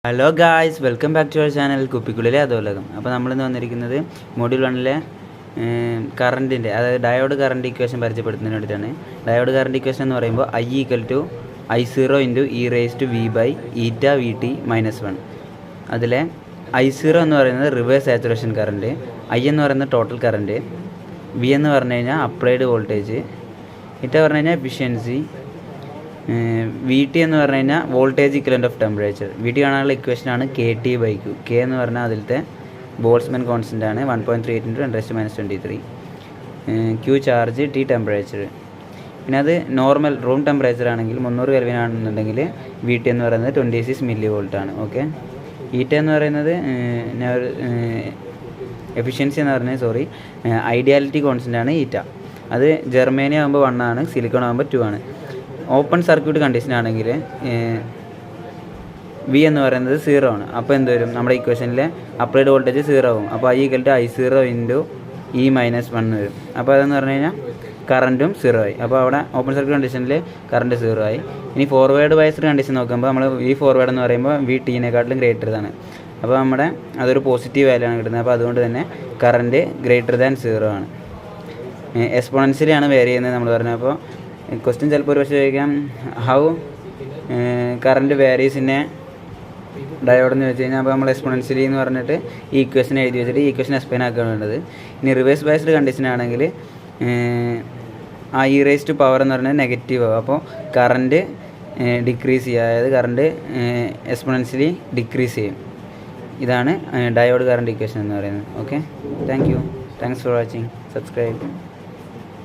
Hello guys, welcome back to our channel കുപ്പിക്കുള്ളിലെ അധോലോകം. അപ്പോൾ നമ്മളിന്ന് വന്നിരിക്കുന്നത് മൊഡ്യൂൾ 1-ലെ കറണ്ടിൻ്റെ, അതായത് ഡയോഡ് കറണ്ട് ഇക്വേഷൻ പരിചയപ്പെടുത്തുന്നതിന് വേണ്ടിയിട്ടാണ്. ഡയോഡ് കറണ്ട് ഇക്വേഷൻ എന്ന് പറയുമ്പോൾ I=I0 × e⁻∗VT-1. അതിലെ I0 എന്ന് പറയുന്നത് റിവേഴ്സ് സാച്ചുറേഷൻ കറണ്ട്, I എന്ന് പറയുന്നത് ടോട്ടൽ കറണ്ട്, V എന്ന് പറഞ്ഞു കഴിഞ്ഞാൽ അപ്ലൈഡ് വോൾട്ടേജ്, ഇറ്റ പറഞ്ഞു കഴിഞ്ഞാൽ എഫിഷ്യൻസി, VT എന്ന് പറഞ്ഞു കഴിഞ്ഞാൽ voltage equivalent of temperature. VT കാണാനുള്ള ഇക്വേഷനാണ് KT/Q. K എന്ന് പറഞ്ഞാൽ അതിലത്തെ ബോൾട്ട്സ്മാൻ കോൺസ്റ്റൻ്റ് ആണ് 1.38 × 10⁻23. Q charge, T temperature. പിന്നെ അത് നോർമൽ റൂം ടെമ്പറേച്ചർ ആണെങ്കിൽ 300 കെൽവിൻ ആണെന്നുണ്ടെങ്കിൽ VT എന്ന് പറയുന്നത് 26 mV ആണ്. ഓക്കെ. ഈറ്റ എന്ന് പറയുന്നത് എഫിഷ്യൻസി എന്ന് പറഞ്ഞാൽ ഐഡിയാലിറ്റി കോൺസ്റ്റൻ്റ് ആണ് ഈറ്റ. അത് ജെർമേനിയം ആകുമ്പോൾ 1 ആണ്, സിലിക്കോൺ ആകുമ്പോൾ 2 ആണ്. ഓപ്പൺ സർക്യൂട്ട് കണ്ടീഷൻ ആണെങ്കിൽ V എന്ന് പറയുന്നത് 0 ആണ്. അപ്പോൾ എന്ത് വരും? നമ്മുടെ ഇക്വേഷനിൽ അപ്ലൈഡ് വോൾട്ടേജ് 0 ആവും. അപ്പോൾ I=I0 × e⁻1 വരും. അപ്പോൾ അതെന്ന് പറഞ്ഞു കഴിഞ്ഞാൽ കറൻറ്റും 0 ആയി. അപ്പോൾ അവിടെ ഓപ്പൺ സർക്യൂട്ട് കണ്ടീഷനിൽ കറണ്ട് 0 ആയി. ഇനി ഫോർവേഡ് ബയസ്ഡ് കണ്ടീഷൻ നോക്കുമ്പോൾ നമ്മൾ V ഫോർവേഡ് എന്ന് പറയുമ്പോൾ VT-നെക്കാട്ടിലും ഗ്രേറ്റർ ആണ്. അപ്പോൾ നമ്മുടെ അതൊരു പോസിറ്റീവ് വാല്യൂ ആണ് കിട്ടുന്നത്. അപ്പോൾ അതുകൊണ്ട് തന്നെ കറണ്ട് >0 ആണ്. എക്സ്പോണൻഷ്യലി ആണ് വേരി ചെയ്യുന്നത് നമ്മൾ പറഞ്ഞു. അപ്പോൾ ക്വസ്റ്റ്യൻ ചിലപ്പോൾ ഒരു പക്ഷേ ചോദിക്കാം, how current varies in A diode എന്ന് വെച്ച് കഴിഞ്ഞാൽ. അപ്പോൾ നമ്മൾ എക്സ്പോണൻഷ്യലി എന്ന് പറഞ്ഞിട്ട് ഈ ഇക്വേഷൻ എഴുതി വെച്ചിട്ട് ഈ ഇക്വേഷൻ എക്സ്പ്ലെയിൻ ആക്കാൻ വേണ്ടത്. ഇനി റിവേഴ്സ് ബയസ്ഡ് കണ്ടീഷൻ ആണെങ്കിൽ ആ e⁻⁴ എന്ന് പറഞ്ഞാൽ നെഗറ്റീവ് ആവും. അപ്പോൾ കറണ്ട് ഡിക്രീസ് ചെയ്യുക, അതായത് കറണ്ട് എക്സ്പോണൻഷ്യലി ഡിക്രീസ് ചെയ്യും. ഇതാണ് ഡയോഡ് കറണ്ട് ഇക്വേഷൻ എന്ന് പറയുന്നത്. Okay, thanks for watching. Subscribe.